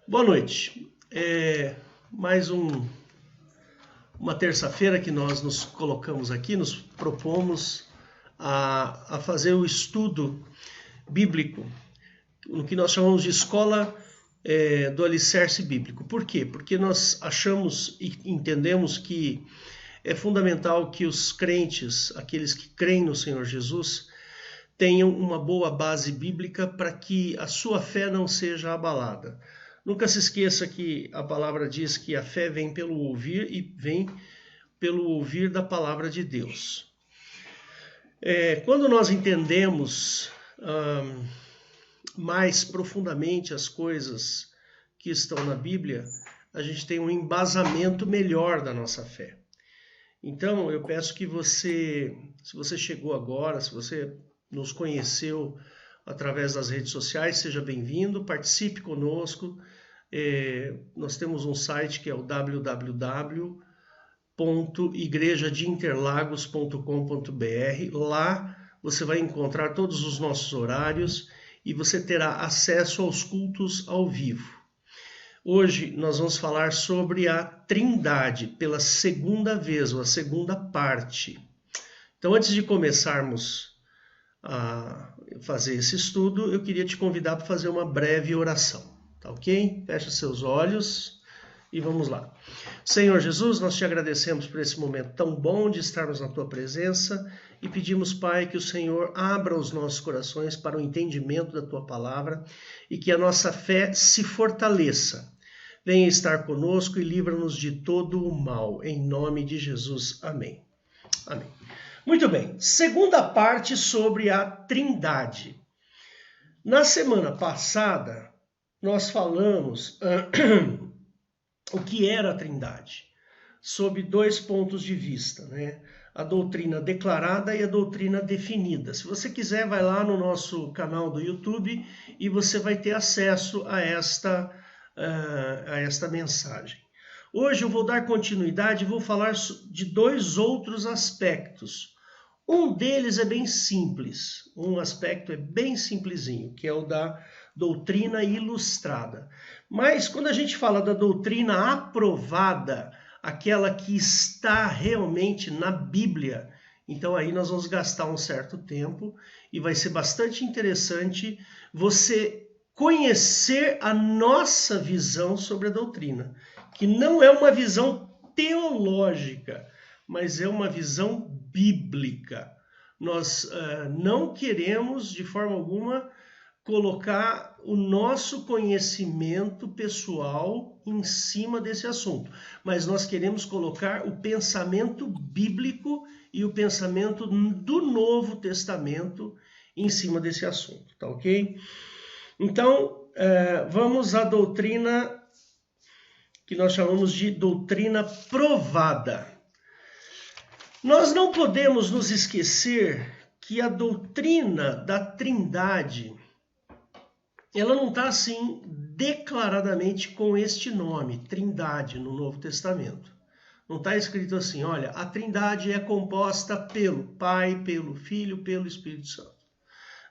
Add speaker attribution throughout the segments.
Speaker 1: Boa noite. Mais uma terça-feira que nós nos colocamos aqui, nos propomos a fazer o estudo bíblico, no que nós chamamos de escola do alicerce bíblico. Por quê? Porque nós achamos e entendemos que é fundamental que os crentes, aqueles que creem no Senhor Jesus, tenham uma boa base bíblica para que a sua fé não seja abalada. Nunca se esqueça que a palavra diz que a fé vem pelo ouvir e vem pelo ouvir da palavra de Deus. Quando nós entendemos mais profundamente as coisas que estão na Bíblia, a gente tem um embasamento melhor da nossa fé. Então, eu peço que você, se você chegou agora, se você nos conheceu através das redes sociais, seja bem-vindo, participe conosco. Nós temos um site que é o www.igrejadeinterlagos.com.br. Lá você vai encontrar todos os nossos horários e você terá acesso aos cultos ao vivo. Hoje nós vamos falar sobre a Trindade pela segunda vez, ou a segunda parte. Então, antes de começarmos a fazer esse estudo, eu queria te convidar para fazer uma breve oração. Tá ok? Feche seus olhos e vamos lá. Senhor Jesus, nós te agradecemos por esse momento tão bom de estarmos na tua presença e pedimos, Pai, que o Senhor abra os nossos corações para o entendimento da tua palavra e que a nossa fé se fortaleça. Venha estar conosco e livra-nos de todo o mal. Em nome de Jesus. Amém. Amém. Muito bem. Segunda parte sobre a Trindade. Na semana passada, nós falamos o que era a Trindade, sob dois pontos de vista, né? A doutrina declarada e a doutrina definida. Se você quiser, vai lá no nosso canal do YouTube e você vai ter acesso a esta mensagem. Hoje eu vou dar continuidade e vou falar de dois outros aspectos. Um deles é bem simples, um aspecto é bem simplesinho, que é o da doutrina ilustrada. Mas quando a gente fala da doutrina aprovada, aquela que está realmente na Bíblia, então aí nós vamos gastar um certo tempo e vai ser bastante interessante você conhecer a nossa visão sobre a doutrina, que não é uma visão teológica, mas é uma visão bíblica. Nós não queremos, de forma alguma, colocar o nosso conhecimento pessoal em cima desse assunto, mas nós queremos colocar o pensamento bíblico e o pensamento do Novo Testamento em cima desse assunto, tá ok? Então, vamos à doutrina que nós chamamos de doutrina provada. Nós não podemos nos esquecer que a doutrina da Trindade, ela não está assim declaradamente com este nome, Trindade, no Novo Testamento. Não está escrito assim, olha, a Trindade é composta pelo Pai, pelo Filho, pelo Espírito Santo.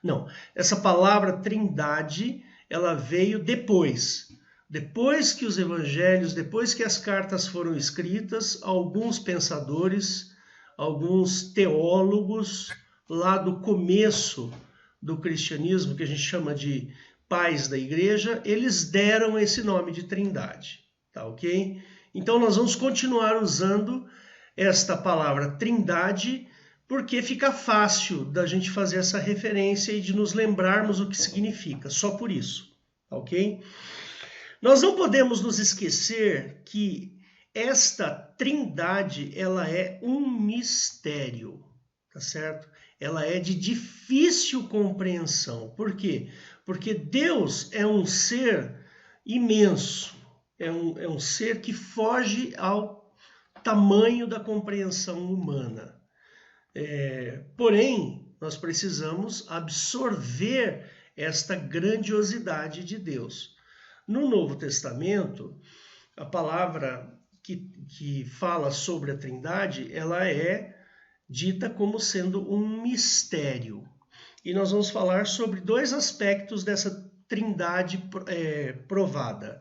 Speaker 1: Não, essa palavra Trindade, ela veio depois. Depois que os evangelhos, depois que as cartas foram escritas, alguns pensadores, alguns teólogos lá do começo do cristianismo, que a gente chama de pais da igreja, eles deram esse nome de Trindade, tá ok? Então nós vamos continuar usando esta palavra Trindade, porque fica fácil da gente fazer essa referência e de nos lembrarmos o que significa, só por isso, tá ok? Nós não podemos nos esquecer que esta Trindade, ela é um mistério, tá certo? Ela é de difícil compreensão. Por quê? Porque Deus é um ser imenso, é um ser que foge ao tamanho da compreensão humana. Porém, nós precisamos absorver esta grandiosidade de Deus. No Novo Testamento, a palavra que fala sobre a Trindade, ela é dita como sendo um mistério. E nós vamos falar sobre dois aspectos dessa Trindade provada.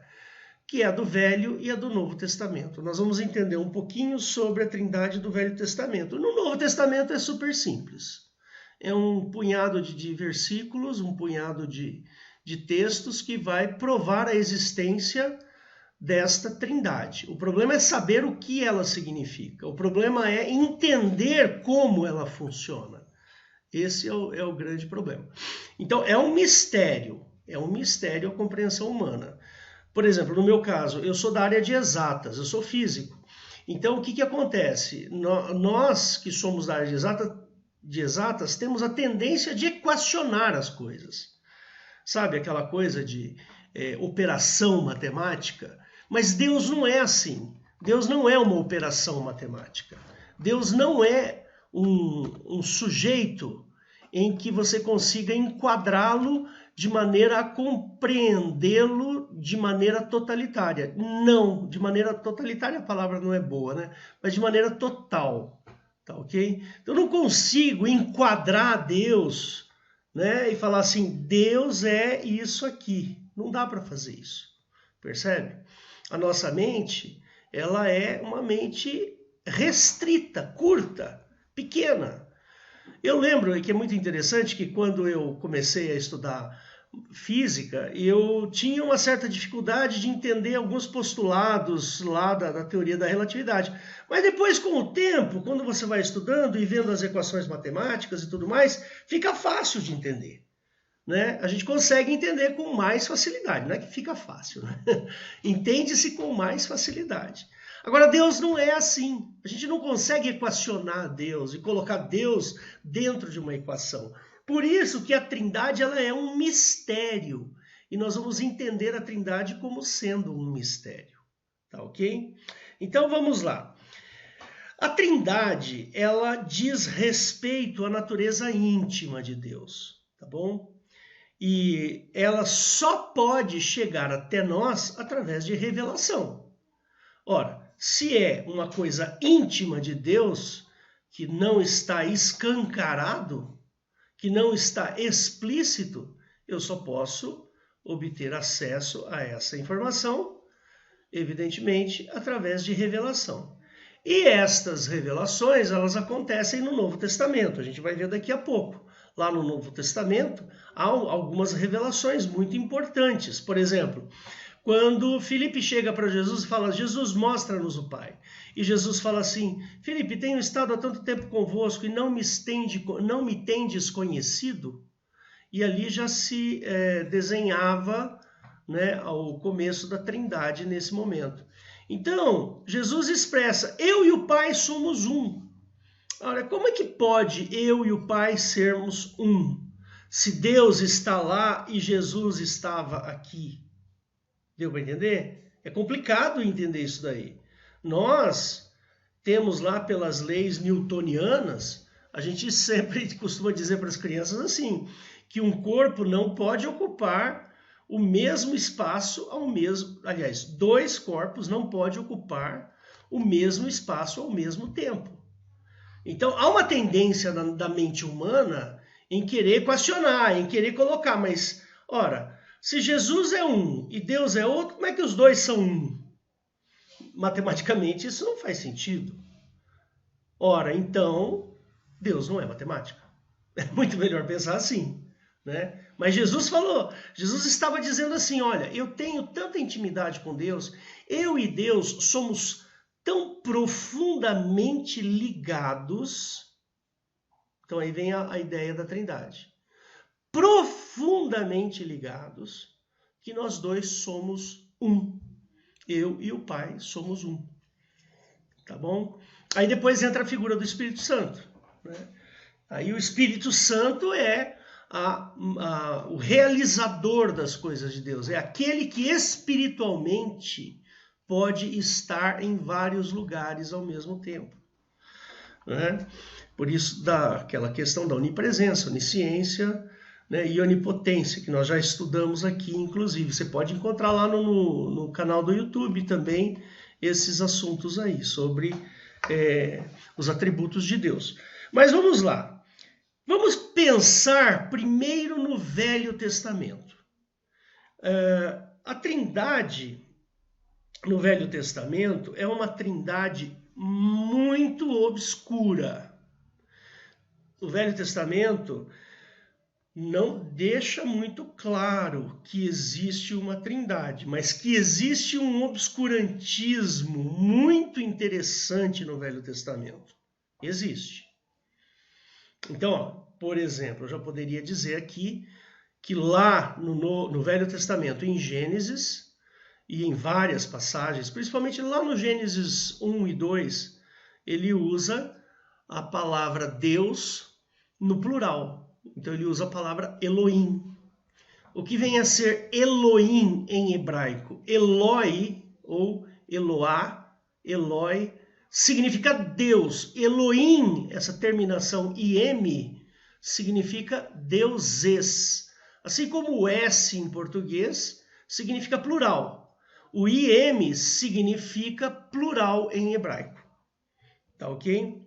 Speaker 1: que é a do Velho e a do Novo Testamento. Nós vamos entender um pouquinho sobre a Trindade do Velho Testamento. No Novo Testamento é super simples. É um punhado de versículos, um punhado de textos que vai provar a existência desta Trindade. O problema é saber o que ela significa. O problema é entender como ela funciona. Esse é o grande problema. Então, é um mistério a compreensão humana. Por exemplo, no meu caso, eu sou da área de exatas, eu sou físico. Então, o que acontece? Nós que somos da área de exatas temos a tendência de equacionar as coisas. Sabe aquela coisa de operação matemática? Mas Deus não é assim. Deus não é uma operação matemática. Deus não é um sujeito em que você consiga enquadrá-lo de maneira a compreendê-lo de maneira totalitária. Não, de maneira totalitária a palavra não é boa, né? Mas de maneira total, tá ok? Então eu não consigo enquadrar Deus, né? E falar assim, Deus é isso aqui. Não dá para fazer isso, percebe? A nossa mente, ela é uma mente restrita, curta, pequena. Eu lembro que é muito interessante que quando eu comecei a estudar física, eu tinha uma certa dificuldade de entender alguns postulados lá da teoria da relatividade. Mas depois, com o tempo, quando você vai estudando e vendo as equações matemáticas e tudo mais, fica fácil de entender. Né? A gente consegue entender com mais facilidade, não é que fica fácil, né? Entende-se com mais facilidade. Agora, Deus não é assim. A gente não consegue equacionar Deus e colocar Deus dentro de uma equação. Por isso que a Trindade ela é um mistério. E nós vamos entender a Trindade como sendo um mistério. Tá ok? Então vamos lá. A Trindade, ela diz respeito à natureza íntima de Deus. Tá bom? E ela só pode chegar até nós através de revelação. Ora, se é uma coisa íntima de Deus, que não está escancarado, que não está explícito, eu só posso obter acesso a essa informação, evidentemente, através de revelação. E estas revelações, elas acontecem no Novo Testamento, a gente vai ver daqui a pouco. Lá no Novo Testamento, há algumas revelações muito importantes. Por exemplo, quando Filipe chega para Jesus e fala, Jesus, mostra-nos o Pai. E Jesus fala assim, Filipe, tenho estado há tanto tempo convosco e não me tendes conhecido? E ali já se desenhava, né, o começo da Trindade nesse momento. Então, Jesus expressa, eu e o Pai somos um. Olha, como é que pode eu e o Pai sermos um? Se Deus está lá e Jesus estava aqui. Deu para entender? É complicado entender isso daí. Nós temos lá pelas leis newtonianas, a gente sempre costuma dizer para as crianças assim, que um corpo não pode ocupar o mesmo espaço ao mesmo... Aliás, dois corpos não podem ocupar o mesmo espaço ao mesmo tempo. Então, há uma tendência da mente humana em querer equacionar, em querer colocar, mas, ora, se Jesus é um e Deus é outro, como é que os dois são um? Matematicamente, isso não faz sentido. Ora, então, Deus não é matemática. É muito melhor pensar assim, né? Mas Jesus falou, Jesus estava dizendo assim, olha, eu tenho tanta intimidade com Deus, eu e Deus somos tão profundamente ligados. Então aí vem a ideia da Trindade. Profundamente ligados, que nós dois somos um. Eu e o Pai somos um. Tá bom? Aí depois entra a figura do Espírito Santo, né? Aí o Espírito Santo é o realizador das coisas de Deus. É aquele que espiritualmente pode estar em vários lugares ao mesmo tempo, né? Por isso, aquela questão da onipresença, onisciência, né, e onipotência, que nós já estudamos aqui, inclusive. Você pode encontrar lá no canal do YouTube também esses assuntos aí, sobre os atributos de Deus. Mas vamos lá. Vamos pensar primeiro no Velho Testamento. A Trindade, no Velho Testamento é uma trindade muito obscura. O Velho Testamento não deixa muito claro que existe uma trindade, mas que existe um obscurantismo muito interessante no Velho Testamento. Existe. Então, ó, por exemplo, eu já poderia dizer aqui que lá no Velho Testamento, em Gênesis, e em várias passagens, principalmente lá no Gênesis 1 e 2, ele usa a palavra Deus no plural. Então ele usa a palavra Elohim. O que vem a ser Elohim em hebraico? Eloi ou Eloá, Eloi, significa Deus. Elohim, essa terminação im, significa deuses. Assim como o S em português significa plural. O im significa plural em hebraico. Tá ok?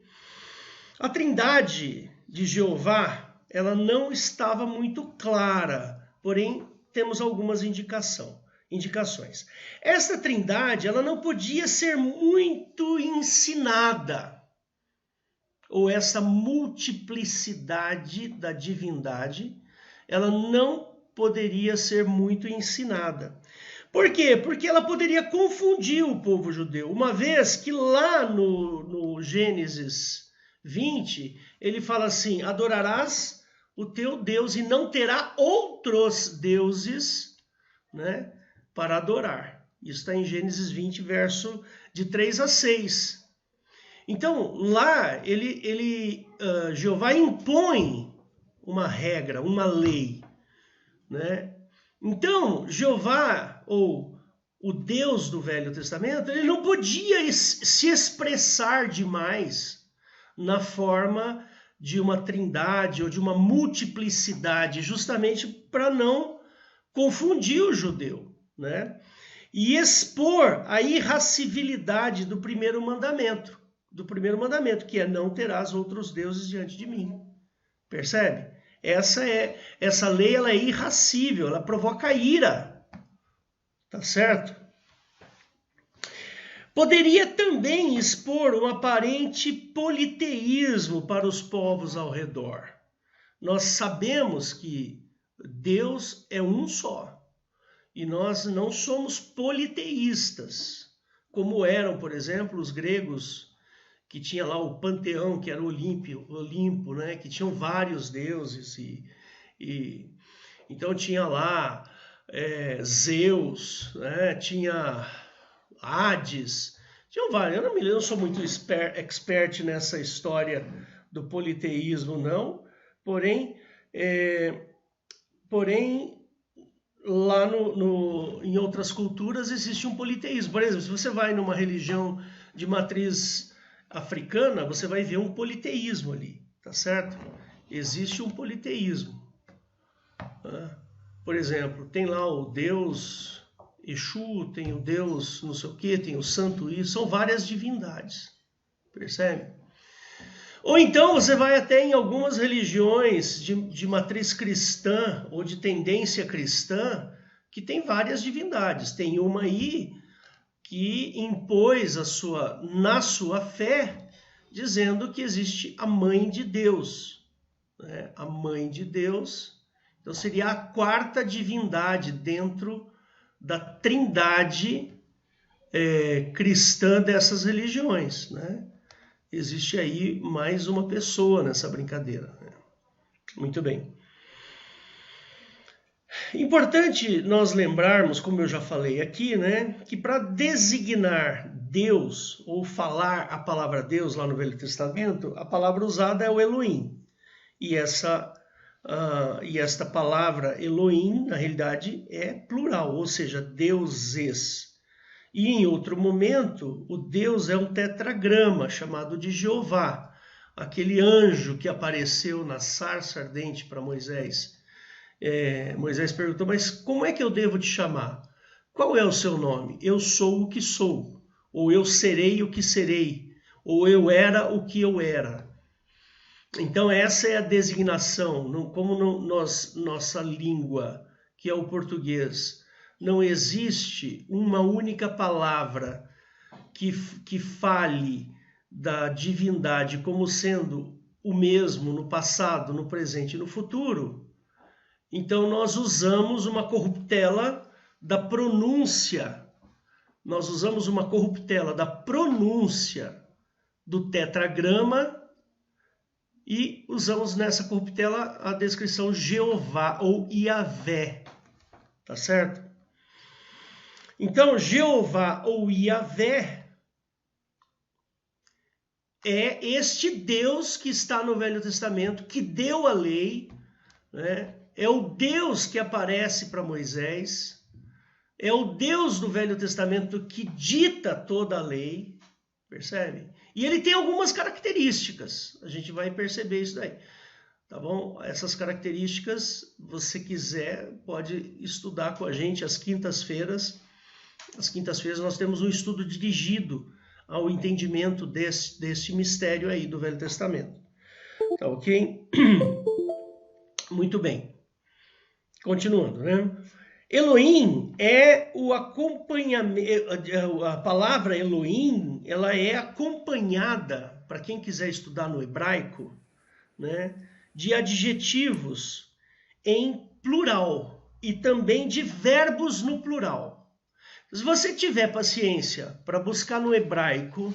Speaker 1: A trindade de Jeová, ela não estava muito clara, porém temos algumas indicações. Esta trindade, ela não podia ser muito ensinada, ou essa multiplicidade da divindade, ela não poderia ser muito ensinada. Por quê? Porque ela poderia confundir o povo judeu, uma vez que lá no Gênesis 20, ele fala assim, adorarás o teu Deus e não terá outros deuses, né, para adorar. Isso está em Gênesis 20, verso de 3 a 6. Então, lá, Jeová impõe uma regra, uma lei, né? Então, Jeová, ou o Deus do Velho Testamento, ele não podia se expressar demais na forma de uma trindade ou de uma multiplicidade, justamente para não confundir o judeu, né? E expor a irracibilidade do primeiro mandamento, que é não terás outros deuses diante de mim. Percebe? Essa lei, ela é irracível, ela provoca ira. Tá certo? Poderia também expor um aparente politeísmo para os povos ao redor. Nós sabemos que Deus é um só. E nós não somos politeístas, como eram, por exemplo, os gregos, que tinha lá o panteão, que era o Olimpo, né? Que tinham vários deuses. Então tinha lá Zeus, né? Tinha Hades, tinham vários. Eu não sou muito expert nessa história do politeísmo, não. Porém, lá em outras culturas existe um politeísmo. Por exemplo, se você vai numa religião de matriz africana, você vai ver um politeísmo ali, tá certo? Existe um politeísmo. Por exemplo, tem lá o Deus Exu, tem o Deus não sei o que, tem o Santo isso, são várias divindades, percebe? Ou então você vai até em algumas religiões de matriz cristã ou de tendência cristã que tem várias divindades. Tem uma aí que impôs na sua fé, dizendo que existe a Mãe de Deus, né? A Mãe de Deus, então seria a quarta divindade dentro da trindade cristã dessas religiões, né? Existe aí mais uma pessoa nessa brincadeira, né? Muito bem. Importante nós lembrarmos, como eu já falei aqui, né, que para designar Deus ou falar a palavra Deus lá no Velho Testamento, a palavra usada é o Elohim. E esta palavra Elohim, na realidade, é plural, ou seja, deuses. E em outro momento, o Deus é um tetragrama chamado de Jeová, aquele anjo que apareceu na sarça ardente para Moisés. Moisés perguntou, mas como é que eu devo te chamar? Qual é o seu nome? Eu sou o que sou, ou eu serei o que serei, ou eu era o que eu era. Então essa é a designação, como nossa língua, que é o português, não existe uma única palavra que fale da divindade como sendo o mesmo no passado, no presente e no futuro, então nós usamos uma corruptela da pronúncia. Nós usamos uma corruptela da pronúncia do tetragrama e usamos nessa corruptela a descrição Jeová ou Iavé, tá certo? Então, Jeová ou Iavé é este Deus que está no Velho Testamento, que deu a lei, né? É o Deus que aparece para Moisés, é o Deus do Velho Testamento que dita toda a lei, percebe? E ele tem algumas características, a gente vai perceber isso daí, tá bom? Essas características, se você quiser, pode estudar com a gente às quintas-feiras. Às quintas-feiras nós temos um estudo dirigido ao entendimento desse mistério aí do Velho Testamento. Tá ok? Muito bem. Continuando, né? Elohim é o acompanhamento, a palavra Elohim, ela é acompanhada, para quem quiser estudar no hebraico, né, de adjetivos em plural e também de verbos no plural. Se você tiver paciência para buscar no hebraico,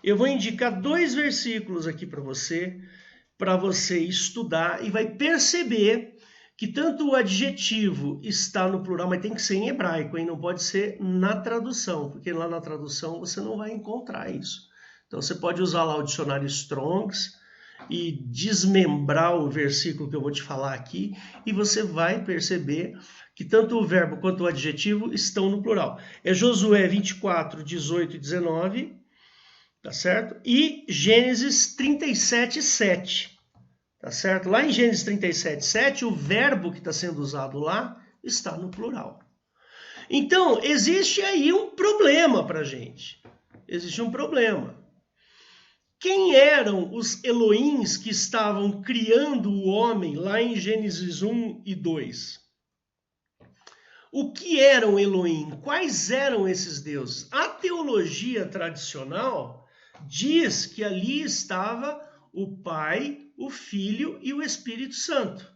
Speaker 1: eu vou indicar 2 versículos aqui para você estudar e vai perceber que tanto o adjetivo está no plural, mas tem que ser em hebraico, hein? Não pode ser na tradução, porque lá na tradução você não vai encontrar isso. Então você pode usar lá o dicionário Strongs e desmembrar o versículo que eu vou te falar aqui, e você vai perceber que tanto o verbo quanto o adjetivo estão no plural. É Josué 24, 18 e 19, tá certo? E Gênesis 37, 7. Tá certo? Lá em Gênesis 37, 7, o verbo que está sendo usado lá está no plural. Então, existe aí um problema para a gente. Existe um problema. Quem eram os Elohims que estavam criando o homem lá em Gênesis 1 e 2? O que eram Elohim? Quais eram esses deuses? A teologia tradicional diz que ali estava o Pai, o Filho e o Espírito Santo.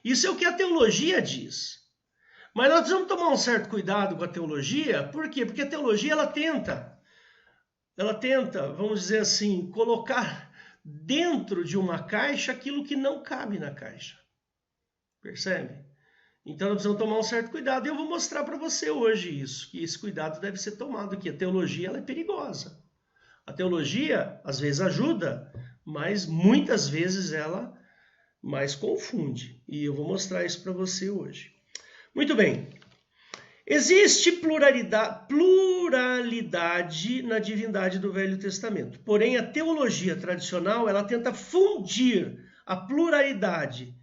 Speaker 1: Isso é o que a teologia diz. Mas nós precisamos tomar um certo cuidado com a teologia. Por quê? Porque a teologia ela tenta, vamos dizer assim, colocar dentro de uma caixa aquilo que não cabe na caixa. Percebe? Então nós precisamos tomar um certo cuidado. E eu vou mostrar para você hoje isso, que esse cuidado deve ser tomado, que a teologia ela é perigosa. A teologia às vezes ajuda, mas muitas vezes ela mais confunde. E eu vou mostrar isso para você hoje. Muito bem. Existe pluralidade na divindade do Velho Testamento. Porém, a teologia tradicional ela tenta fundir a pluralidade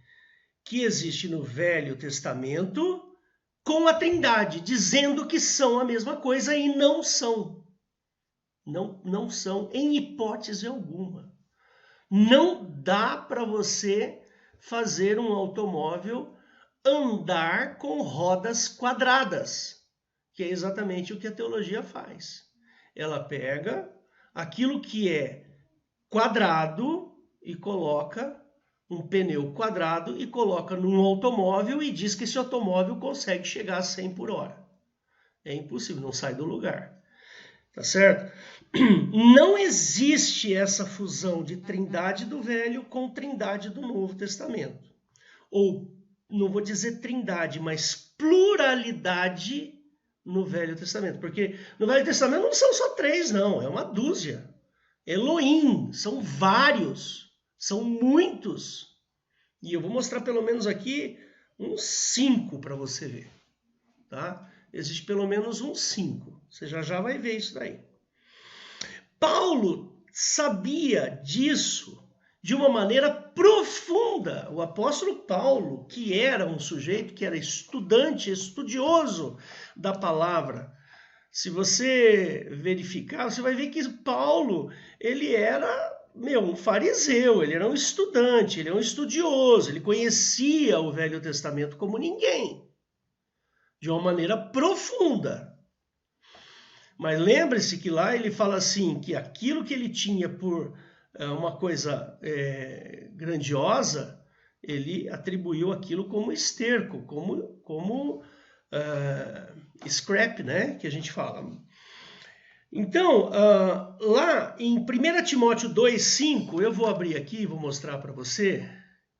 Speaker 1: que existe no Velho Testamento com a Trindade, dizendo que são a mesma coisa e não são. Não são, em hipótese alguma. Não dá para você fazer um automóvel andar com rodas quadradas, que é exatamente o que a teologia faz. Ela pega aquilo que é quadrado e coloca um pneu quadrado e coloca num automóvel e diz que esse automóvel consegue chegar a 100 por hora. É impossível, não sai do lugar. Tá certo? Não existe essa fusão de trindade do Velho com trindade do Novo Testamento. Ou, não vou dizer trindade, mas pluralidade no Velho Testamento. Porque no Velho Testamento não são só 3, não. É uma dúzia. Elohim, são vários. São muitos. E eu vou mostrar pelo menos aqui uns 5 para você ver. Tá? Existe pelo menos uns 5. Você já vai ver isso daí. Paulo sabia disso de uma maneira profunda. O apóstolo Paulo, que era um sujeito que era estudante, estudioso da palavra. Se você verificar, você vai ver que Paulo, ele era um fariseu, ele era um estudante, ele era um estudioso, ele conhecia o Velho Testamento como ninguém. de uma maneira profunda. Mas lembre-se que lá ele fala assim, que aquilo que ele tinha por uma coisa grandiosa, ele atribuiu aquilo como esterco, como scrap, né, que a gente fala. Então, lá em 1 Timóteo 2,5, eu vou abrir aqui e vou mostrar para você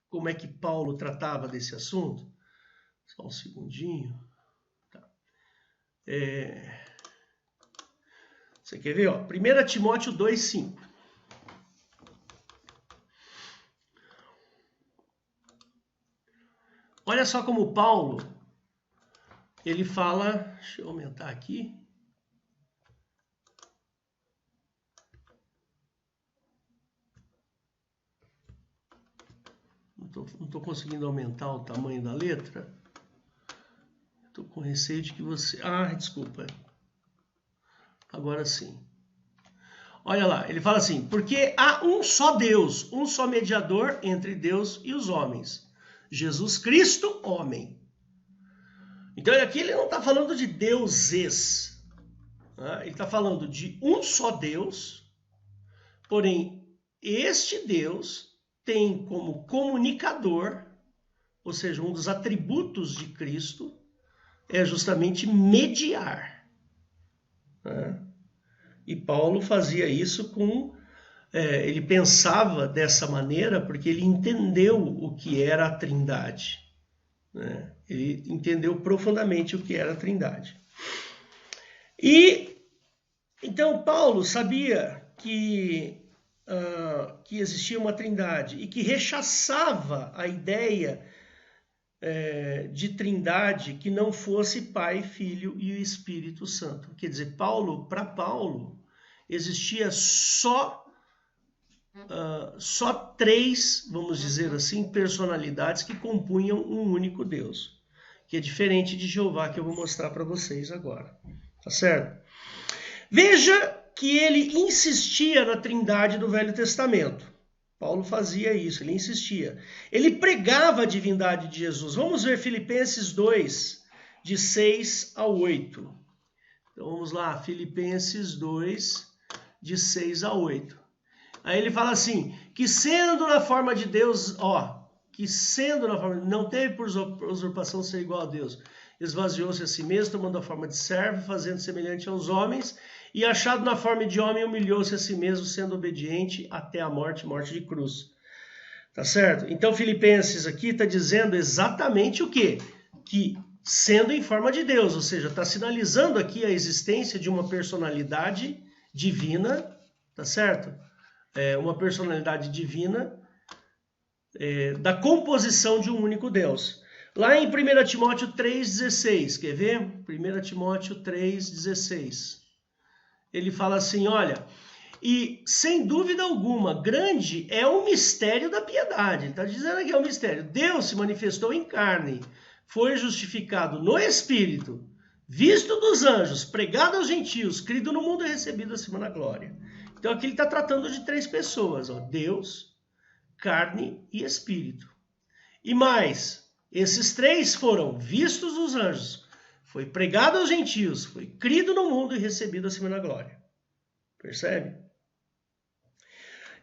Speaker 1: como é que Paulo tratava desse assunto. Só um segundinho. Tá. Você quer ver? 1 Timóteo 2,5. Olha só como Paulo, ele fala... Deixa eu aumentar aqui. Não estou conseguindo aumentar o tamanho da letra. Estou com receio de que você... desculpa. Agora sim. Olha lá, ele fala assim, porque há um só Deus, um só mediador entre Deus e os homens. Jesus Cristo, homem. Então aqui ele não está falando de deuses. Ele está falando de um só Deus, porém este Deus tem como comunicador, ou seja, um dos atributos de Cristo, é justamente mediar. E Paulo fazia isso ele pensava dessa maneira porque ele entendeu o que era a Trindade. Ele entendeu profundamente o que era a Trindade. E então Paulo sabia que existia uma Trindade e que rechaçava a ideia de Trindade que não fosse Pai, Filho e o Espírito Santo. Quer dizer, para Paulo, existia só três, vamos dizer assim, personalidades que compunham um único Deus, que é diferente de Jeová, que eu vou mostrar para vocês agora. Tá certo? Veja que ele insistia na Trindade do Velho Testamento. Paulo fazia isso, ele insistia. Ele pregava a divindade de Jesus. Vamos ver Filipenses 2, de 6 a 8. Então vamos lá, Filipenses 2, de 6 a 8. Aí ele fala assim, que sendo na forma de Deus, não teve por usurpação ser igual a Deus. Esvaziou-se a si mesmo, tomando a forma de servo, fazendo semelhante aos homens, e achado na forma de homem, humilhou-se a si mesmo, sendo obediente até a morte de cruz. Tá certo? Então Filipenses aqui está dizendo exatamente o quê? Que sendo em forma de Deus, ou seja, está sinalizando aqui a existência de uma personalidade divina, tá certo? Uma personalidade divina da composição de um único Deus. Lá em 1 Timóteo 3,16, quer ver? 1 Timóteo 3,16. Ele fala assim, olha, e sem dúvida alguma, grande é o mistério da piedade. Ele está dizendo aqui, é um mistério. Deus se manifestou em carne, foi justificado no Espírito, visto dos anjos, pregado aos gentios, crido no mundo e recebido acima da glória. Então aqui ele está tratando de três pessoas, Deus, carne e Espírito. E mais, esses três foram vistos dos anjos, foi pregado aos gentios, foi crido no mundo e recebido acima da glória. Percebe?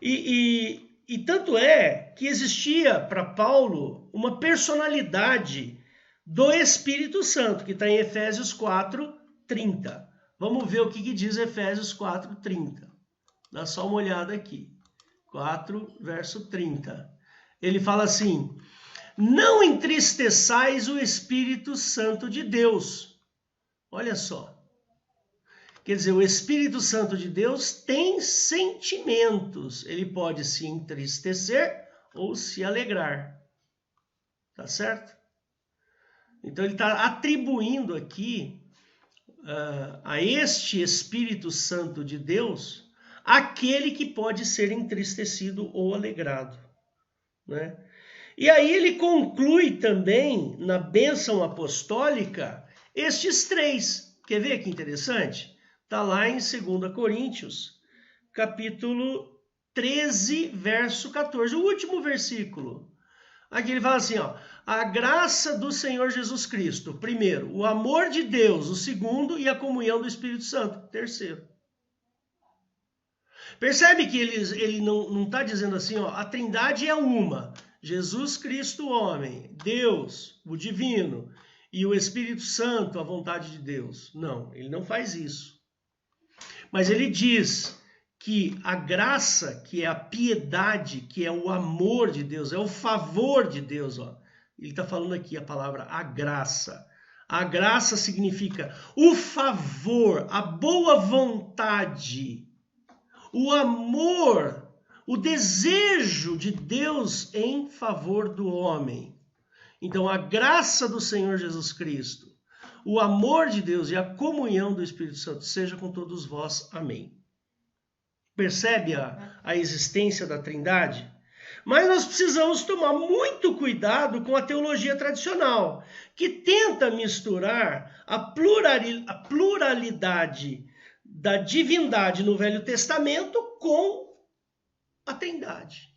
Speaker 1: E tanto é que existia para Paulo uma personalidade do Espírito Santo, que está em Efésios 4:30. Vamos ver o que diz Efésios 4:30. Dá só uma olhada aqui. 4, verso 30. Ele fala assim, não entristeçais o Espírito Santo de Deus. Olha só. Quer dizer, o Espírito Santo de Deus tem sentimentos. Ele pode se entristecer ou se alegrar. Tá certo? Então ele está atribuindo aqui a este Espírito Santo de Deus aquele que pode ser entristecido ou alegrado. Né? E aí ele conclui também, na bênção apostólica, estes três. Quer ver que interessante? Está lá em 2 Coríntios, capítulo 13, verso 14, o último versículo. Aqui ele fala assim, ó, a graça do Senhor Jesus Cristo, primeiro, o amor de Deus, o segundo, e a comunhão do Espírito Santo, terceiro. Percebe que ele não está dizendo assim, ó, a trindade é uma, Jesus Cristo, o homem, Deus, o divino, e o Espírito Santo, a vontade de Deus. Não, ele não faz isso. Mas ele diz que a graça, que é a piedade, que é o amor de Deus, é o favor de Deus, ó. Ele está falando aqui a palavra a graça. A graça significa o favor, a boa vontade, o amor, o desejo de Deus em favor do homem. Então, a graça do Senhor Jesus Cristo, o amor de Deus e a comunhão do Espírito Santo seja com todos vós. Amém. Percebe a existência da Trindade? Mas nós precisamos tomar muito cuidado com a teologia tradicional, que tenta misturar a pluralidade da divindade no Velho Testamento com a Trindade.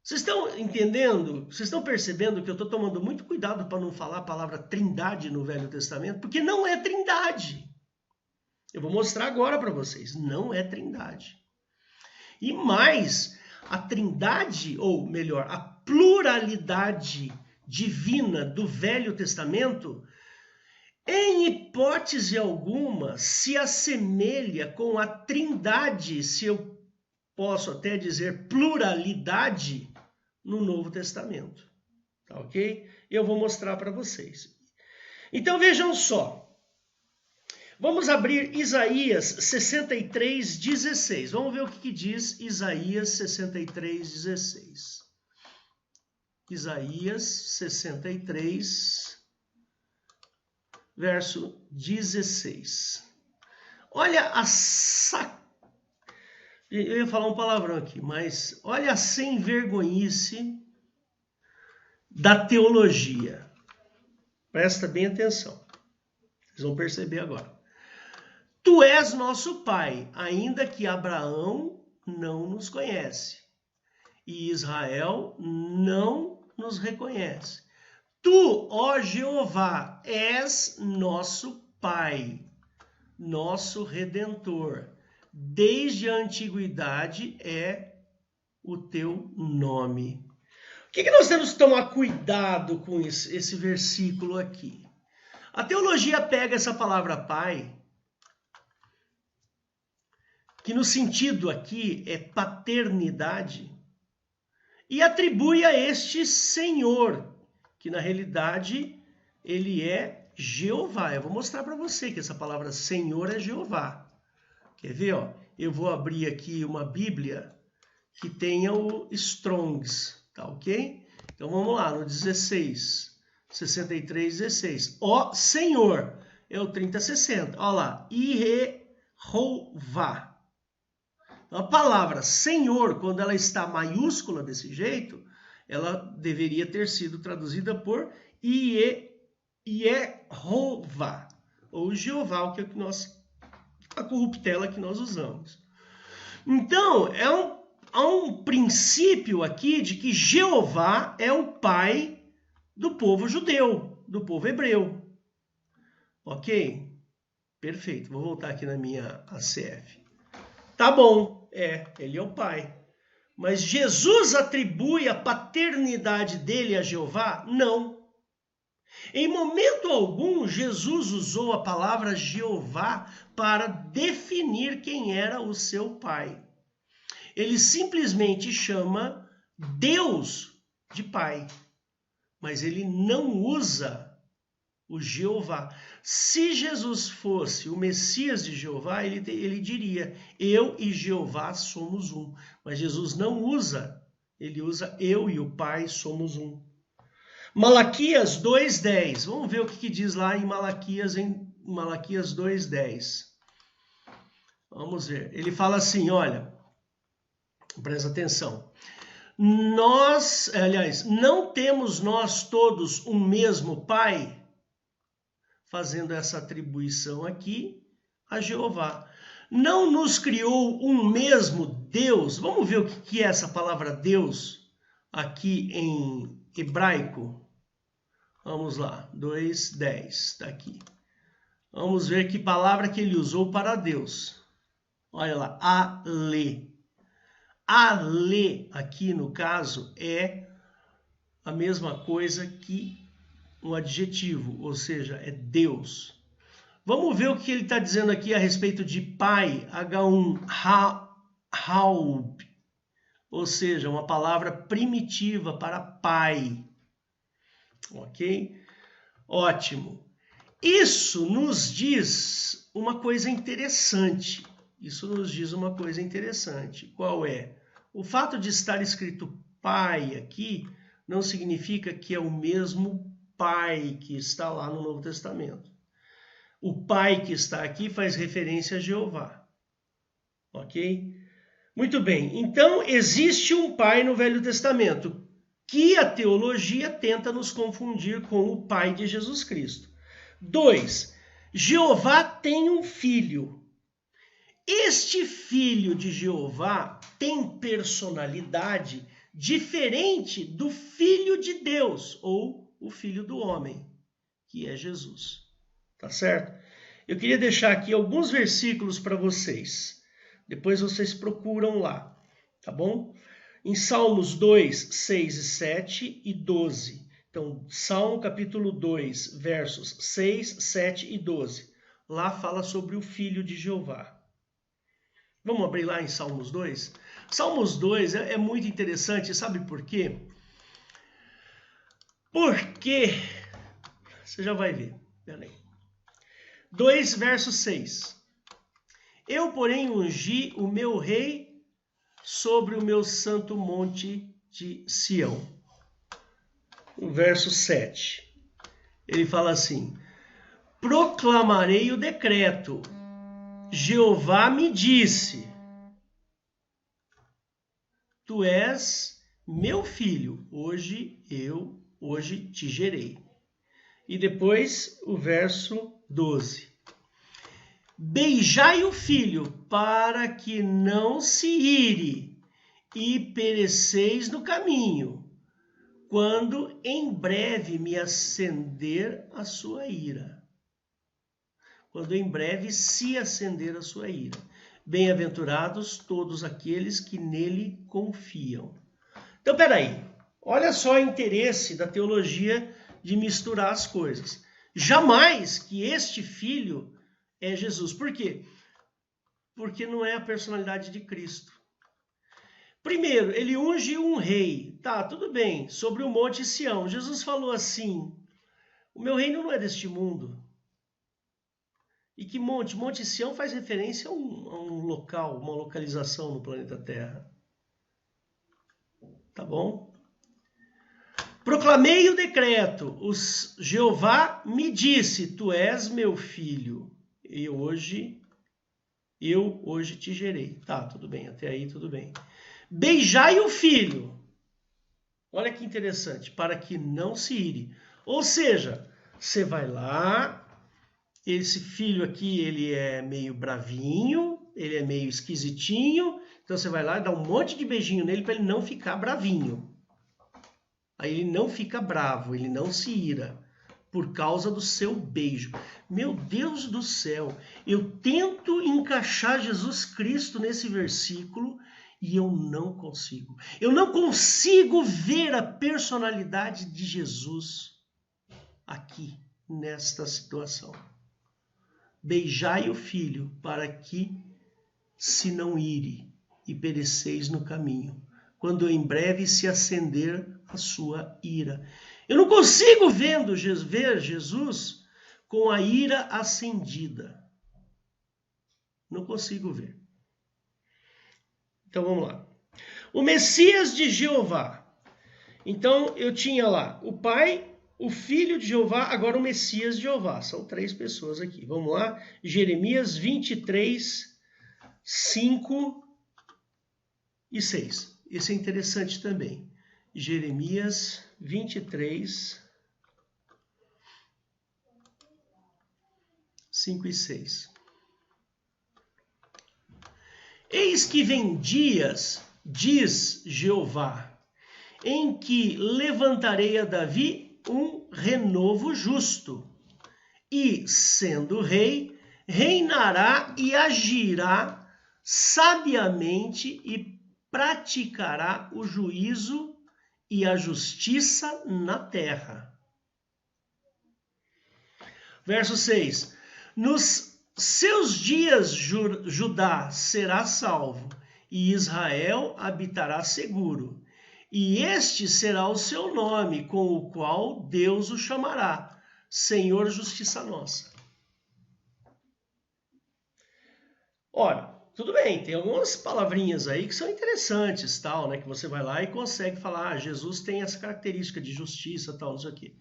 Speaker 1: Vocês estão entendendo? Vocês estão percebendo que eu estou tomando muito cuidado para não falar a palavra Trindade no Velho Testamento? Porque não é Trindade. Eu vou mostrar agora para vocês. Não é Trindade. E mais, a Trindade, ou melhor, a pluralidade divina do Velho Testamento, em hipótese alguma, se assemelha com a Trindade, se eu posso até dizer pluralidade, no Novo Testamento. Tá ok? Eu vou mostrar para vocês. Então vejam só. Vamos abrir Isaías 63, 16. Vamos ver o que diz Isaías 63, 16. Isaías 63, verso 16. Olha a Eu ia falar um palavrão aqui, mas olha a sem-vergonhice da teologia. Presta bem atenção. Vocês vão perceber agora. Tu és nosso pai, ainda que Abraão não nos conhece e Israel não nos reconhece. Tu, ó Jeová, és nosso pai, nosso redentor. Desde a antiguidade é o teu nome. O que nós temos que tomar cuidado com esse versículo aqui? A teologia pega essa palavra pai, que no sentido aqui é paternidade, e atribui a este Senhor, que na realidade ele é Jeová. Eu vou mostrar para você que essa palavra Senhor é Jeová. Quer ver? Ó? Eu vou abrir aqui uma Bíblia que tenha o Strongs, tá ok? Então vamos lá, no 16, 63, 16. Ó Senhor, é o 3060. Olha lá, Yehová. Então, a palavra Senhor, quando ela está maiúscula desse jeito, ela deveria ter sido traduzida por Yehová, ou Jeová, o que a corruptela que nós usamos. Então, há um princípio aqui de que Jeová é o pai do povo judeu, do povo hebreu. Ok? Perfeito. Vou voltar aqui na minha ACF. Tá bom, ele é o pai. Mas Jesus atribui a paternidade dele a Jeová? Não. Em momento algum, Jesus usou a palavra Jeová para definir quem era o seu pai. Ele simplesmente chama Deus de pai, mas ele não usa o Jeová. Se Jesus fosse o Messias de Jeová, ele diria, eu e Jeová somos um. Mas Jesus não usa, ele usa eu e o Pai somos um. Malaquias 2:10. Vamos ver o que diz lá em Malaquias 2:10. Vamos ver. Ele fala assim, olha, presta atenção. Não temos nós todos um mesmo Pai? Fazendo essa atribuição aqui a Jeová. Não nos criou um mesmo Deus? Vamos ver o que é essa palavra Deus? aqui em hebraico. Vamos lá, 2:10, está aqui. Vamos ver que palavra que ele usou para Deus. Olha lá, ale. Ale, aqui no caso, é a mesma coisa que um adjetivo, ou seja, é Deus. Vamos ver o que ele está dizendo aqui a respeito de pai, H1, Haub, ou seja, uma palavra primitiva para pai. Ok? Ótimo. Isso nos diz uma coisa interessante. Qual é? O fato de estar escrito pai aqui não significa que é o mesmo pai que está lá no Novo Testamento. O pai que está aqui faz referência a Jeová. Ok? Muito bem. Então, existe um pai no Velho Testamento que a teologia tenta nos confundir com o pai de Jesus Cristo. 2. Jeová tem um filho. Este filho de Jeová tem personalidade diferente do filho de Deus, ou o filho do homem, que é Jesus. Tá certo? Eu queria deixar aqui alguns versículos para vocês. Depois vocês procuram lá, tá bom? Em Salmos 2, 6 e 7 e 12. Então, Salmo capítulo 2, versos 6, 7 e 12. Lá fala sobre o filho de Jeová. Vamos abrir lá em Salmos 2? Salmos 2 é muito interessante, sabe por quê? Porque, você já vai ver, peraí. 2, verso 6. Eu, porém, ungi o meu rei sobre o meu santo monte de Sião. O verso 7. Ele fala assim: proclamarei o decreto. Jeová me disse: tu és meu filho, hoje te gerei. E depois o verso 12. Beijai o filho, para que não se ire e pereceis no caminho, quando em breve me acender a sua ira. Quando em breve se acender a sua ira. Bem-aventurados todos aqueles que nele confiam. Então, peraí. Olha só o interesse da teologia de misturar as coisas. Jamais que este filho é Jesus. Por quê? Porque não é a personalidade de Cristo. Primeiro, ele unge um rei. Tá, tudo bem. Sobre o Monte Sião. Jesus falou assim: o meu reino não é deste mundo. E que monte? Monte Sião faz referência a um local, uma localização no planeta Terra. Tá bom? Proclamei o decreto. Jeová me disse: tu és meu filho. Eu hoje te gerei. Tá, tudo bem. Até aí tudo bem. Beijai o filho. Olha que interessante. Para que não se ire. Ou seja, você vai lá. Esse filho aqui, ele é meio bravinho, ele é meio esquisitinho. Então você vai lá e dá um monte de beijinho nele para ele não ficar bravinho. Aí ele não fica bravo, ele não se ira por causa do seu beijo. Meu Deus do céu, eu tento encaixar Jesus Cristo nesse versículo e eu não consigo. Eu não consigo ver a personalidade de Jesus aqui, nesta situação. Beijai o filho, para que se não ire e pereceis no caminho, quando em breve se acender a sua ira. Eu não consigo ver Jesus com a ira acendida. Não consigo ver. Então vamos lá. O Messias de Jeová. Então eu tinha lá o pai, o filho de Jeová, agora o Messias de Jeová. São 3 pessoas aqui. Vamos lá. Jeremias 23, 5 e 6. Esse é interessante também. Jeremias 23, 5 e 6. Eis que vem dias, diz Jeová, em que levantarei a Davi um renovo justo, e, sendo rei, reinará e agirá sabiamente e praticará o juízo e a justiça na terra. Verso 6. Nos seus dias Judá será salvo, e Israel habitará seguro. E este será o seu nome, com o qual Deus o chamará, Senhor Justiça Nossa. Ora, tudo bem, tem algumas palavrinhas aí que são interessantes, tal, né? Que você vai lá e consegue falar, Jesus tem essa característica de justiça, tal, isso aqui.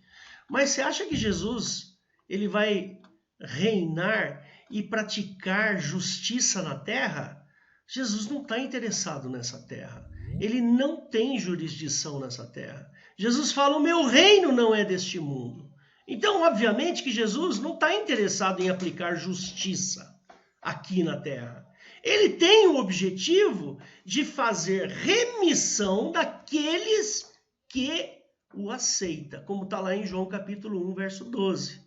Speaker 1: Mas você acha que Jesus, ele vai reinar e praticar justiça na terra? Jesus não está interessado nessa terra. Ele não tem jurisdição nessa terra. Jesus fala, o meu reino não é deste mundo. Então, obviamente que Jesus não está interessado em aplicar justiça aqui na terra. Ele tem o objetivo de fazer remissão daqueles que o aceitam, como está lá em João capítulo 1, verso 12.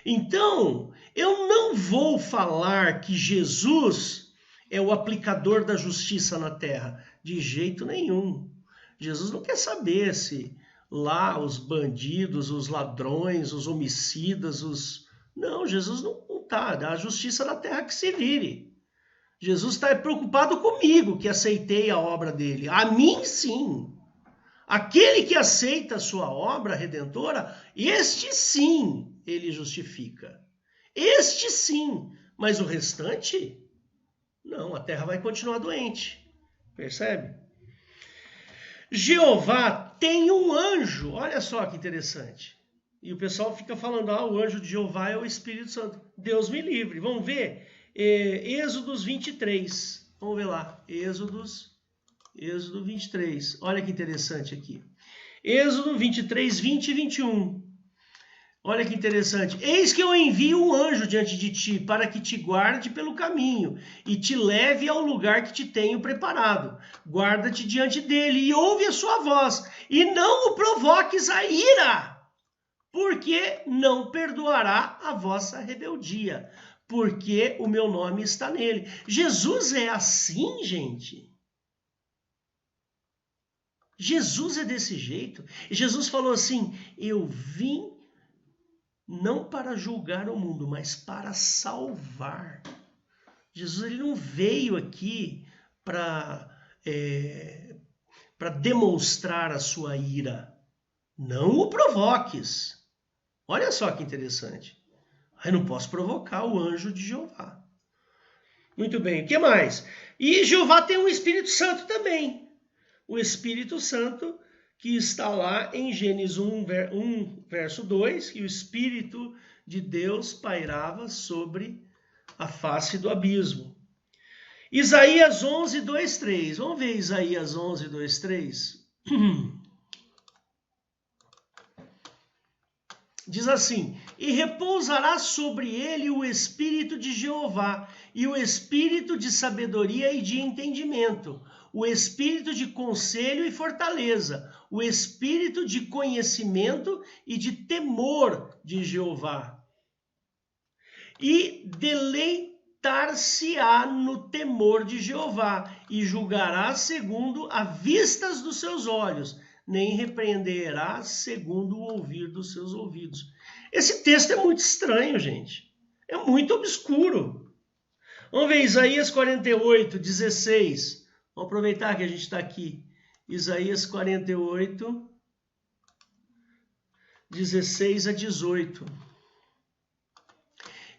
Speaker 1: Então, eu não vou falar que Jesus é o aplicador da justiça na terra, de jeito nenhum. Jesus não quer saber se lá os bandidos, os ladrões, os homicidas, Não, Jesus não está. A justiça na terra que se vire. Jesus está preocupado comigo, que aceitei a obra dele. A mim, sim. Aquele que aceita a sua obra redentora, este sim, ele justifica. Este sim. Mas o restante, não, a terra vai continuar doente. Percebe? Jeová tem um anjo. Olha só que interessante. E o pessoal fica falando, o anjo de Jeová é o Espírito Santo. Deus me livre. Vamos ver? Êxodos 23. Vamos ver lá. Êxodo 23. Olha que interessante aqui. Êxodo 23, 20 e 21. Olha que interessante. Eis que eu envio um anjo diante de ti para que te guarde pelo caminho e te leve ao lugar que te tenho preparado. Guarda-te diante dele e ouve a sua voz e não o provoques a ira, porque não perdoará a vossa rebeldia, porque o meu nome está nele. Jesus é assim, gente. Jesus é desse jeito. E Jesus falou assim, eu vim não para julgar o mundo, mas para salvar. Jesus ele não veio aqui para demonstrar a sua ira. Não o provoques. Olha só que interessante. Eu não posso provocar o anjo de Jeová. Muito bem, o que mais? E Jeová tem um Espírito Santo também. O Espírito Santo que está lá em Gênesis 1, verso 2, que o Espírito de Deus pairava sobre a face do abismo. Isaías 11, 2, 3. Vamos ver Isaías 11, 2, 3. Diz assim, e repousará sobre ele o Espírito de Jeová, e o Espírito de sabedoria e de entendimento, o Espírito de conselho e fortaleza, o Espírito de conhecimento e de temor de Jeová. E deleitar-se-á no temor de Jeová, e julgará segundo a vistas dos seus olhos, nem repreenderá segundo o ouvir dos seus ouvidos. Esse texto é muito estranho, gente. É muito obscuro. Vamos ver Isaías 48, 16. Vamos aproveitar que a gente está aqui. Isaías 48, 16 a 18.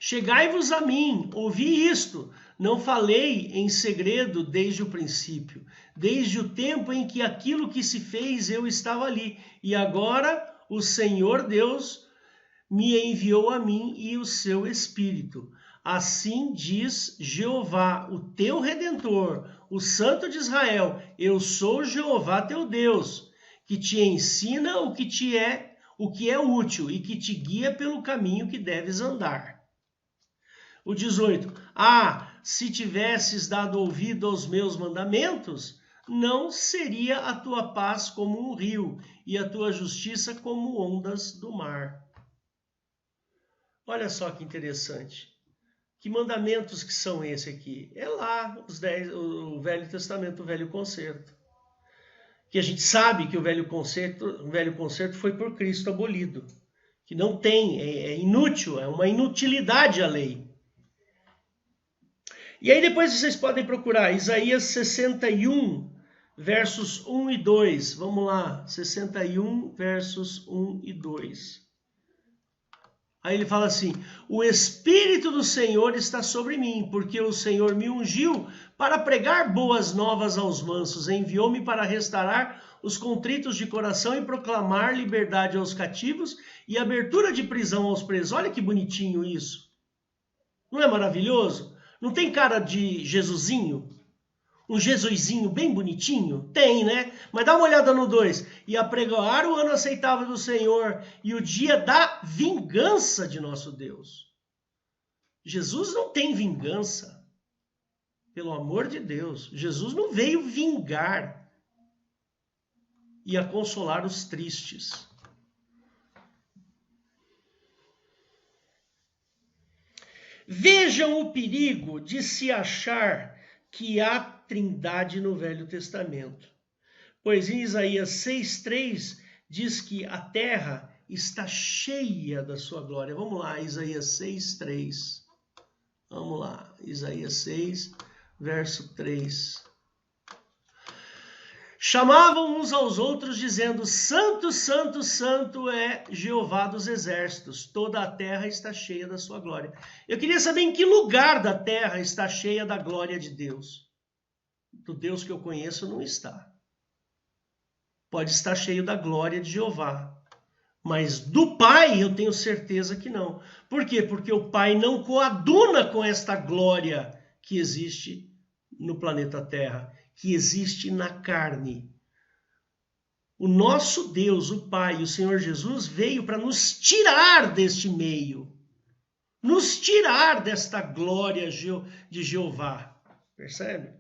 Speaker 1: Chegai-vos a mim, ouvi isto. Não falei em segredo desde o princípio, desde o tempo em que aquilo que se fez eu estava ali. E agora o Senhor Deus me enviou a mim e o seu Espírito. Assim diz Jeová, o teu Redentor, o Santo de Israel. Eu sou Jeová teu Deus, que te ensina o que é útil e que te guia pelo caminho que deves andar. O 18. Se tivesses dado ouvido aos meus mandamentos, não seria a tua paz como um rio e a tua justiça como ondas do mar. Olha só que interessante. Que mandamentos que são esse aqui? É lá o Velho Testamento, o Velho Concerto. Que a gente sabe que o Velho Concerto foi por Cristo abolido. Que não tem, é inútil, é uma inutilidade a lei. E aí depois vocês podem procurar Isaías 61, versos 1 e 2. Vamos lá, 61, versos 1 e 2. Aí ele fala assim: o Espírito do Senhor está sobre mim, porque o Senhor me ungiu para pregar boas novas aos mansos, enviou-me para restaurar os contritos de coração e proclamar liberdade aos cativos e abertura de prisão aos presos. Olha que bonitinho isso. Não é maravilhoso? Não tem cara de Jesusinho? Um Jesusinho bem bonitinho? Tem, né? Mas dá uma olhada no 2. E a pregoar o ano aceitável do Senhor e o dia da vingança de nosso Deus. Jesus não tem vingança. Pelo amor de Deus. Jesus não veio vingar e a consolar os tristes. Vejam o perigo de se achar que há trindade no Velho Testamento. Pois em Isaías 6,3 diz que a terra está cheia da sua glória. Vamos lá, Isaías 6,3. Vamos lá, Isaías 6, verso 3. Chamavam uns aos outros dizendo: Santo, Santo, Santo é Jeová dos exércitos, toda a terra está cheia da sua glória. Eu queria saber em que lugar da terra está cheia da glória de Deus. Do Deus que eu conheço não está. Pode estar cheio da glória de Jeová, mas do Pai eu tenho certeza que não. Por quê? Porque o Pai não coaduna com esta glória que existe no planeta Terra, que existe na carne. O nosso Deus, o Pai, o Senhor Jesus, veio para nos tirar deste meio, nos tirar desta glória de Jeová. Percebe?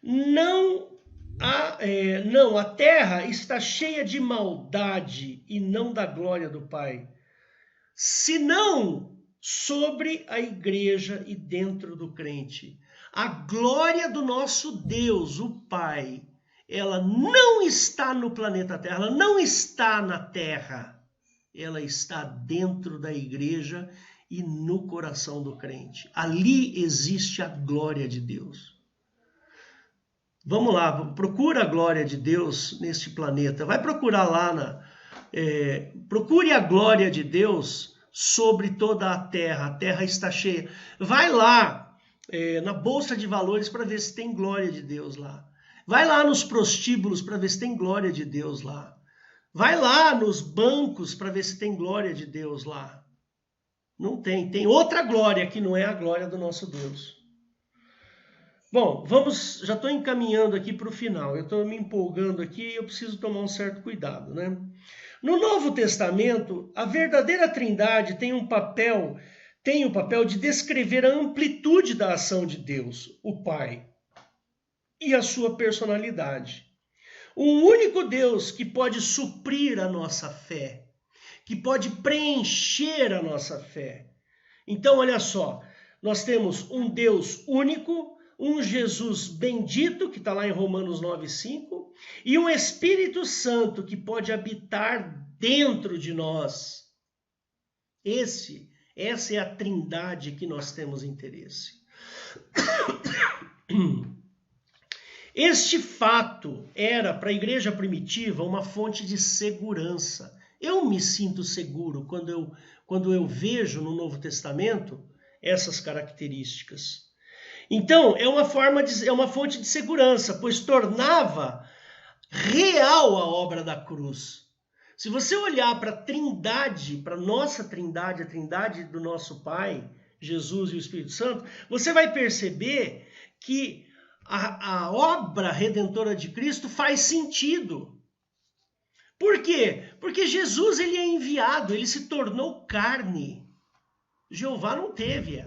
Speaker 1: Não, a terra está cheia de maldade e não da glória do Pai, senão sobre a igreja e dentro do crente. A glória do nosso Deus, o Pai, ela não está no planeta Terra, ela não está na terra, ela está dentro da igreja e no coração do crente. Ali existe a glória de Deus. Vamos lá, procura a glória de Deus neste planeta. Vai procurar lá, procure a glória de Deus sobre toda a terra está cheia. Vai lá na Bolsa de Valores para ver se tem glória de Deus lá. Vai lá nos prostíbulos para ver se tem glória de Deus lá. Vai lá nos bancos para ver se tem glória de Deus lá. Não tem, tem outra glória que não é a glória do nosso Deus. Bom, já estou encaminhando aqui para o final, eu estou me empolgando aqui e eu preciso tomar um certo cuidado, né? No Novo Testamento, a verdadeira Trindade tem o papel de descrever a amplitude da ação de Deus, o Pai, e a sua personalidade. Um único Deus que pode suprir a nossa fé, que pode preencher a nossa fé. Então, olha só, nós temos um Deus único, um Jesus bendito, que está lá em Romanos 9,5, e um Espírito Santo que pode habitar dentro de nós. Essa é a trindade que nós temos interesse. Este fato era para a igreja primitiva uma fonte de segurança. Eu me sinto seguro quando eu vejo no Novo Testamento essas características. Então, é uma fonte de segurança, pois tornava real a obra da cruz. Se você olhar para a trindade, para a nossa trindade, a trindade do nosso Pai, Jesus e o Espírito Santo, você vai perceber que a obra redentora de Cristo faz sentido. Por quê? Porque Jesus ele é enviado, ele se tornou carne. Jeová não teve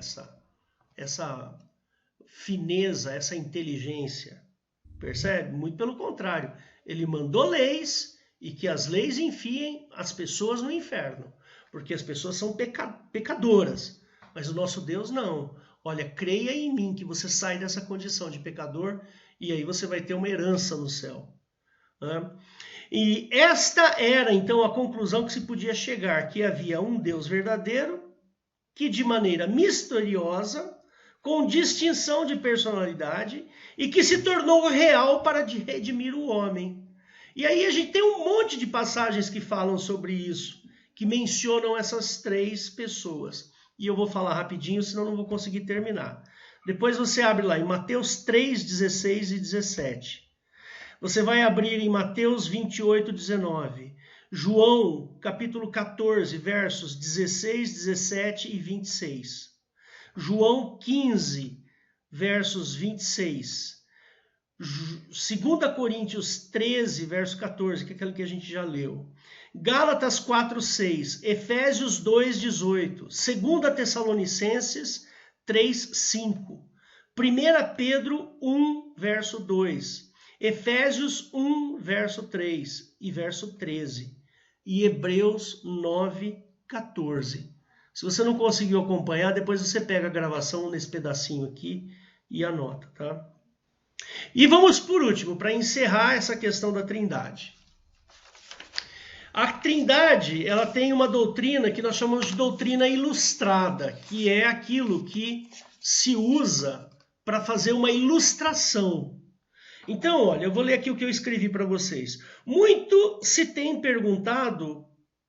Speaker 1: essa fineza, essa inteligência. Percebe? Muito pelo contrário. Ele mandou leis e que as leis enfiem as pessoas no inferno. Porque as pessoas são pecadoras. Mas o nosso Deus não. Olha, creia em mim que você sai dessa condição de pecador e aí você vai ter uma herança no céu. E esta era então a conclusão que se podia chegar, que havia um Deus verdadeiro que de maneira misteriosa, com distinção de personalidade e que se tornou real para redimir o homem. E aí a gente tem um monte de passagens que falam sobre isso, que mencionam essas três pessoas. E eu vou falar rapidinho, senão não vou conseguir terminar. Depois você abre lá em Mateus 3, 16 e 17. Você vai abrir em Mateus 28, 19. João, capítulo 14, versos 16, 17 e 26. João 15, versos 26. 2 Coríntios 13, verso 14, que é aquele que a gente já leu. Gálatas 4, 6. Efésios 2, 18. 2 Tessalonicenses 3, 5. 1 Pedro 1, verso 2. Efésios 1, verso 3 e verso 13. E Hebreus 9, 14. Se você não conseguiu acompanhar, depois você pega a gravação nesse pedacinho aqui e anota, tá? E vamos por último, para encerrar essa questão da Trindade. A Trindade, ela tem uma doutrina que nós chamamos de doutrina ilustrada, que é aquilo que se usa para fazer uma ilustração. Então, olha, eu vou ler aqui o que eu escrevi para vocês. Muito se tem perguntado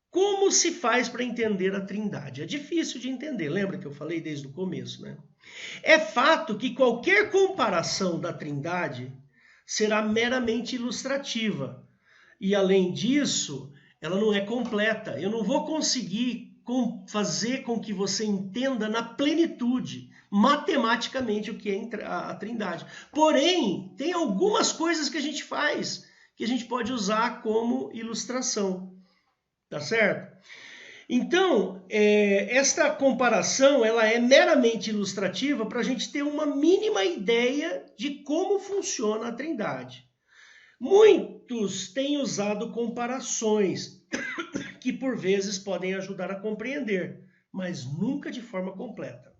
Speaker 1: como se faz para entender a Trindade. É difícil de entender, lembra que eu falei desde o começo, né? É fato que qualquer comparação da Trindade será meramente ilustrativa. E, além disso, ela não é completa. Eu não vou conseguir fazer com que você entenda na plenitude, matematicamente, o que é a Trindade. Porém, tem algumas coisas que a gente faz que a gente pode usar como ilustração. Tá certo? Então, esta comparação ela é meramente ilustrativa para a gente ter uma mínima ideia de como funciona a Trindade. Muitos têm usado comparações que por vezes podem ajudar a compreender, mas nunca de forma completa.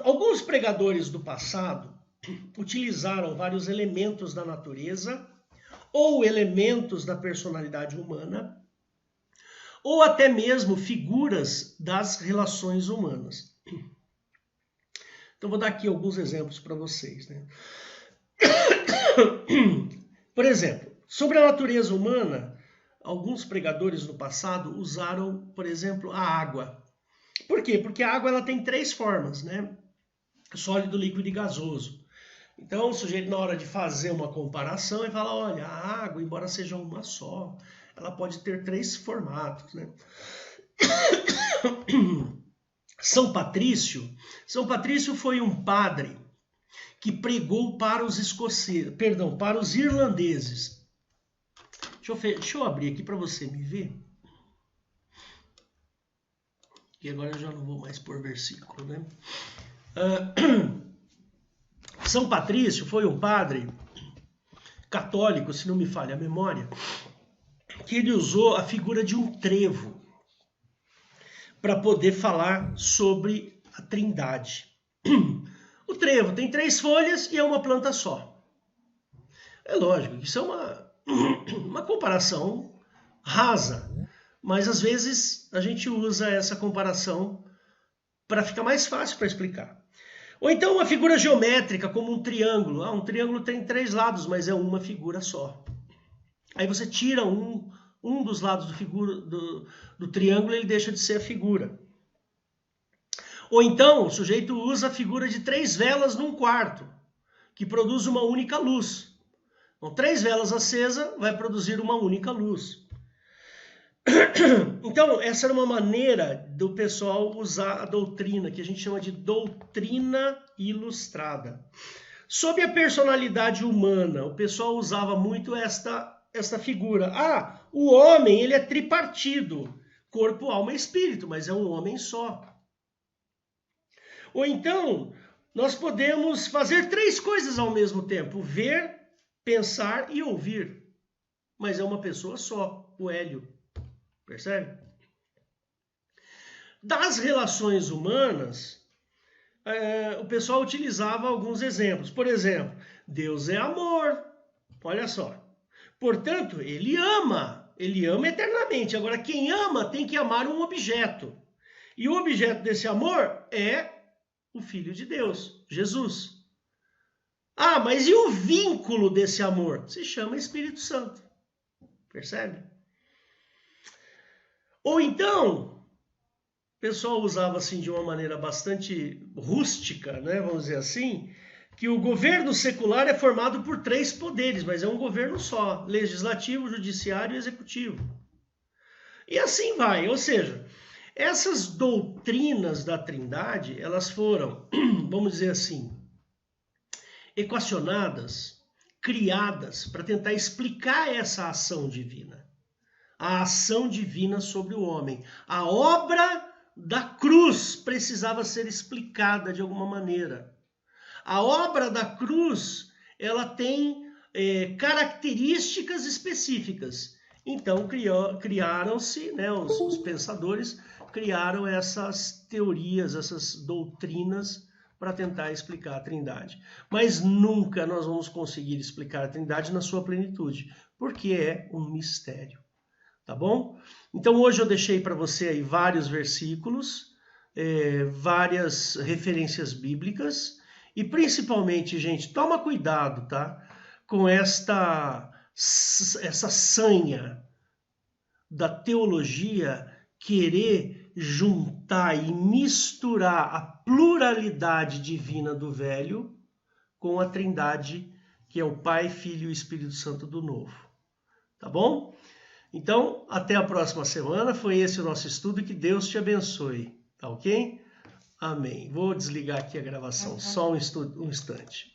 Speaker 1: Alguns pregadores do passado utilizaram vários elementos da natureza ou elementos da personalidade humana, ou até mesmo figuras das relações humanas. Então, vou dar aqui alguns exemplos para vocês, né? Por exemplo, sobre a natureza humana, alguns pregadores no passado usaram, por exemplo, a água. Por quê? Porque a água ela tem três formas, né? Sólido, líquido e gasoso. Então, o sujeito, na hora de fazer uma comparação, ele fala, olha, a água, embora seja uma só, ela pode ter três formatos, né? São Patrício foi um padre que pregou para os escoceses, para os irlandeses. Deixa eu abrir aqui para você me ver. E agora eu já não vou mais pôr versículo, né? São Patrício foi um padre católico, se não me falha a memória, que ele usou a figura de um trevo para poder falar sobre a Trindade. O trevo tem 3 folhas e é uma planta só. É lógico, isso é uma comparação rasa, mas às vezes a gente usa essa comparação para ficar mais fácil para explicar. Ou então uma figura geométrica, como um triângulo. Um triângulo tem 3 lados, mas é uma figura só. Aí você tira um dos lados do triângulo e ele deixa de ser a figura. Ou então o sujeito usa a figura de 3 velas num quarto, que produz uma única luz. Então, 3 velas acesas vai produzir uma única luz. Então, essa era uma maneira do pessoal usar a doutrina, que a gente chama de doutrina ilustrada. Sobre a personalidade humana, o pessoal usava muito esta figura. O homem ele é tripartido, corpo, alma e espírito, mas é um homem só. Ou então, nós podemos fazer 3 coisas ao mesmo tempo: ver, pensar e ouvir. Mas é uma pessoa só, o Hélio. Percebe? Das relações humanas, o pessoal utilizava alguns exemplos. Por exemplo, Deus é amor. Olha só. Portanto, ele ama eternamente. Agora, quem ama tem que amar um objeto. E o objeto desse amor é o Filho de Deus, Jesus. Ah, mas e o vínculo desse amor? Se chama Espírito Santo. Percebe? Ou então, o pessoal usava assim de uma maneira bastante rústica, né, vamos dizer assim, que o governo secular é formado por 3 poderes, mas é um governo só: legislativo, judiciário e executivo. E assim vai, ou seja, essas doutrinas da Trindade, elas foram, vamos dizer assim, equacionadas, criadas para tentar explicar essa ação divina. A ação divina sobre o homem. A obra da cruz precisava ser explicada de alguma maneira. A obra da cruz, ela tem características específicas. Então criaram-se, né, os pensadores criaram essas teorias, essas doutrinas para tentar explicar a Trindade. Mas nunca nós vamos conseguir explicar a Trindade na sua plenitude, porque é um mistério. Tá bom? Então hoje eu deixei para você aí vários versículos, várias referências bíblicas e principalmente, gente, toma cuidado, tá? Com essa sanha da teologia querer juntar e misturar a pluralidade divina do Velho com a Trindade, que é o Pai, Filho e Espírito Santo do Novo. Tá bom? Então, até a próxima semana. Foi esse o nosso estudo e que Deus te abençoe. Tá ok? Amém. Vou desligar aqui a gravação. Só um instante.